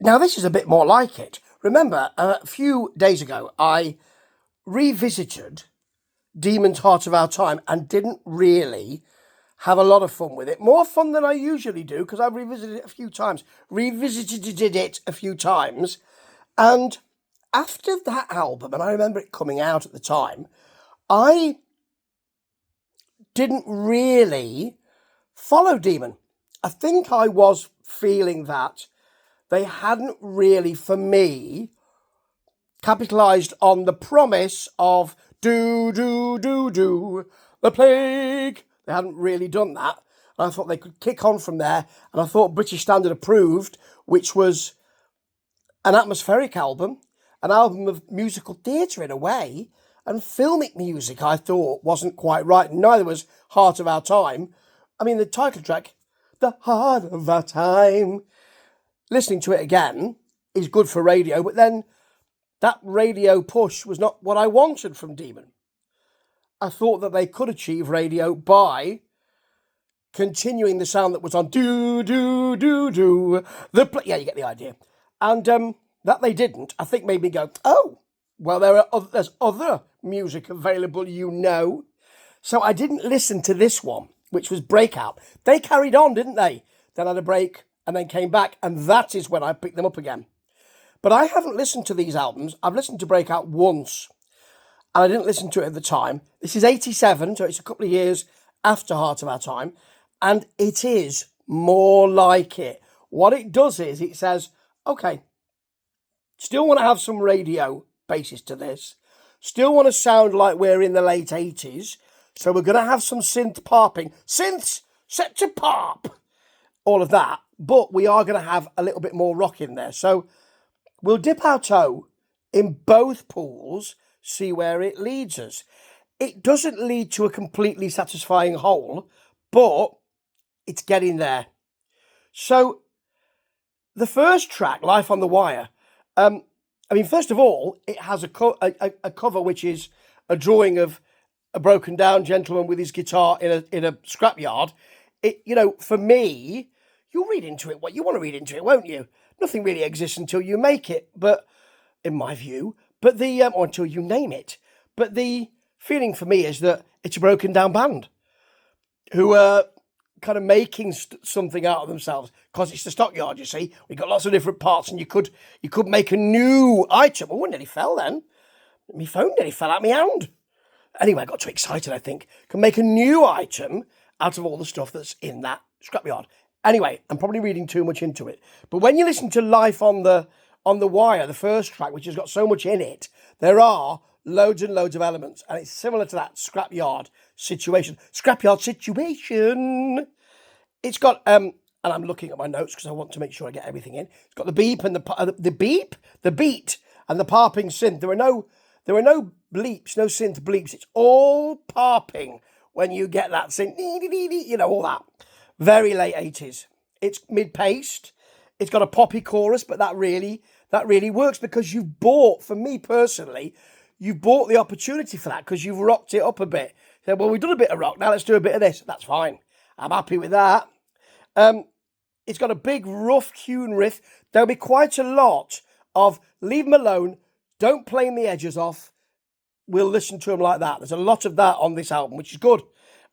Now, this is a bit more like it. Remember, a few days ago, I revisited Demon's Heart of Our Time and didn't really have a lot of fun with it. More fun than I usually do, because I've revisited it a few times. And after that album, and I remember it coming out at the time, I didn't really follow Demon. I think I was feeling that they hadn't really, for me, capitalised on the promise of do, the plague. They hadn't really done that. And I thought they could kick on from there. And I thought British Standard approved, which was an atmospheric album, an album of musical theatre in a way, and filmic music, I thought, wasn't quite right. Neither was Heart of Our Time. I mean, the title track, The Heart of Our Time, listening to it again is good for radio, but then that radio push was not what I wanted from Demon. I thought that they could achieve radio by continuing the sound that was on yeah, you get the idea. And that they didn't, I think made me go, oh, well, there's other music available, you know. So I didn't listen to this one, which was Breakout. They carried on, didn't they? Then had a break and then came back, and that is when I picked them up again. But I haven't listened to these albums. I've listened to Breakout once, and I didn't listen to it at the time. This is 87, so it's a couple of years after Heart of Our Time, and it is more like it. What it does is it says, okay, still want to have some radio basis to this, still want to sound like we're in the late 80s, so we're going to have some synth parping. Synths set to parp! All of that, but we are going to have a little bit more rock in there. So we'll dip our toe in both pools, see where it leads us. It doesn't lead to a completely satisfying whole, but it's getting there. So the first track, Life on the Wire, first of all, it has a cover which is a drawing of a broken down gentleman with his guitar in a scrapyard. For me, you'll read into it what you want to read into it, won't you? Nothing really exists until you make it, but in my view, or until you name it. But the feeling for me is that it's a broken down band who are kind of making something out of themselves, because it's the stockyard, you see. We've got lots of different parts, and you could make a new item. Oh, it nearly fell then. My phone nearly fell out my hand. Anyway, I got too excited, I think. Can make a new item out of all the stuff that's in that scrapyard. Anyway, I'm probably reading too much into it. But when you listen to Life on the Wire, the first track, which has got so much in it, there are loads and loads of elements. And it's similar to that scrapyard situation. It's got, and I'm looking at my notes because I want to make sure I get everything in. It's got the beep and the beat, and the parping synth. There are no bleeps, no synth bleeps. It's all parping when you get that synth, all that. Very late 80s. It's mid-paced. It's got a poppy chorus, but that really works because you've bought, for me personally, you've bought the opportunity for that because you've rocked it up a bit. So, well, we've done a bit of rock, now let's do a bit of this. That's fine. I'm happy with that. It's got a big, rough, hewn riff. There'll be quite a lot of leave them alone, don't plane the edges off. We'll listen to them like that. There's a lot of that on this album, which is good.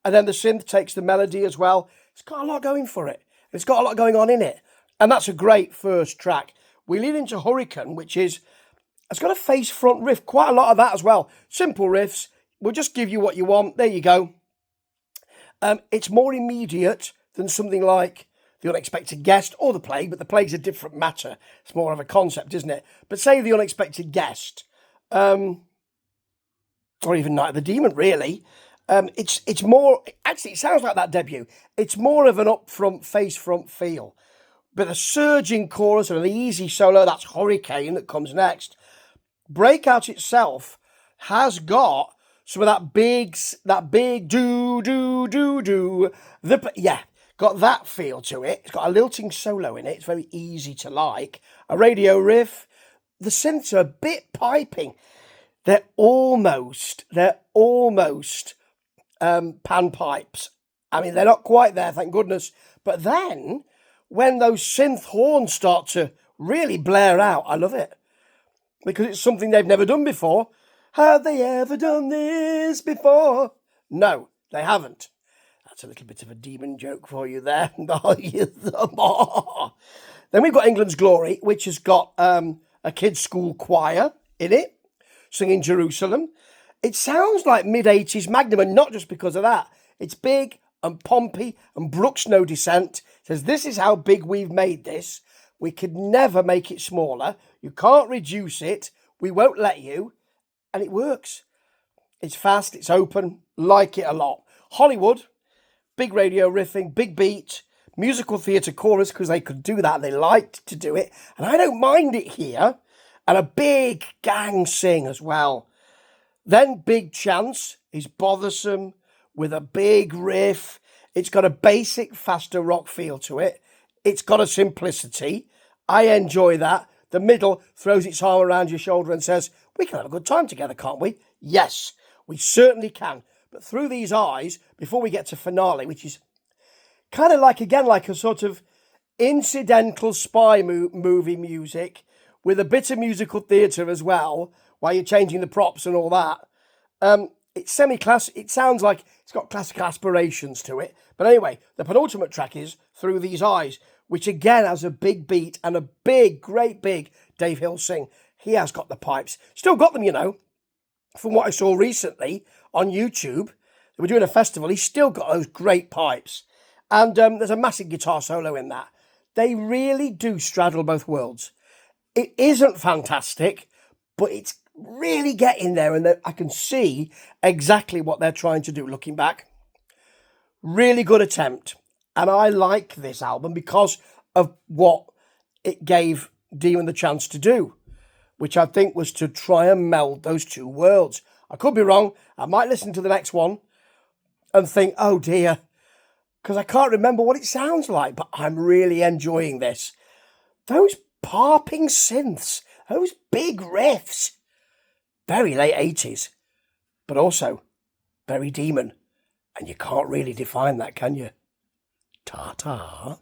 And then the synth takes the melody as well. It's got a lot going for it. It's got a lot going on in it. And that's a great first track. We lead into Hurricane, it's got a face front riff. Quite a lot of that as well. Simple riffs. We'll just give you what you want. There you go. It's more immediate than something like The Unexpected Guest or The Plague, but The Plague's a different matter. It's more of a concept, isn't it? But say The Unexpected Guest, or even Night of the Demon, really. It's more, actually, it sounds like that debut. It's more of an up-front, face-front feel. But a surging chorus and an easy solo, that's Hurricane that comes next. Breakout itself has got some of that big do, got that feel to it. It's got a lilting solo in it. It's very easy to like. A radio riff. The synths are a bit piping. They're almost pan pipes. I mean, they're not quite there, thank goodness. But then, when those synth horns start to really blare out. I love it because it's something they've never done before. Have they ever done this before? No, they haven't. That's a little bit of a demon joke for you there. Then we've got England's Glory, which has got a kids' school choir in it, singing Jerusalem. It sounds like mid-80s Magnum, and not just because of that. It's big and pompy, and Brooks No Dissent says, this is how big we've made this. We could never make it smaller. You can't reduce it. We won't let you. And it works. It's fast, it's open, like it a lot. Hollywood, big radio riffing, big beat, musical theatre chorus, because they could do that. They liked to do it. And I don't mind it here. And a big gang sing as well. Then Big Chance is bothersome with a big riff. It's got a basic, faster rock feel to it. It's got a simplicity. I enjoy that. The middle throws its arm around your shoulder and says, we can have a good time together, can't we? Yes, we certainly can. But through these eyes, before we get to finale, which is kind of like, again, like a sort of incidental spy movie music with a bit of musical theatre as well, while you're changing the props and all that. It's semi-classic. It sounds like it's got classical aspirations to it. But anyway, the penultimate track is Through These Eyes, which again has a big beat and a big, great big Dave Hill sing. He has got the pipes. Still got them, you know. From what I saw recently on YouTube, they were doing a festival. He's still got those great pipes. And there's a massive guitar solo in that. They really do straddle both worlds. It isn't fantastic, but it's really getting there, and I can see exactly what they're trying to do looking back. Really good attempt. And I like this album because of what it gave Demon the chance to do, which I think was to try and meld those two worlds. I could be wrong. I might listen to the next one and think, oh dear, because I can't remember what it sounds like, but I'm really enjoying this. Those popping synths, those big riffs, very late 80s, but also very Demon. And you can't really define that, can you? Ta-ta.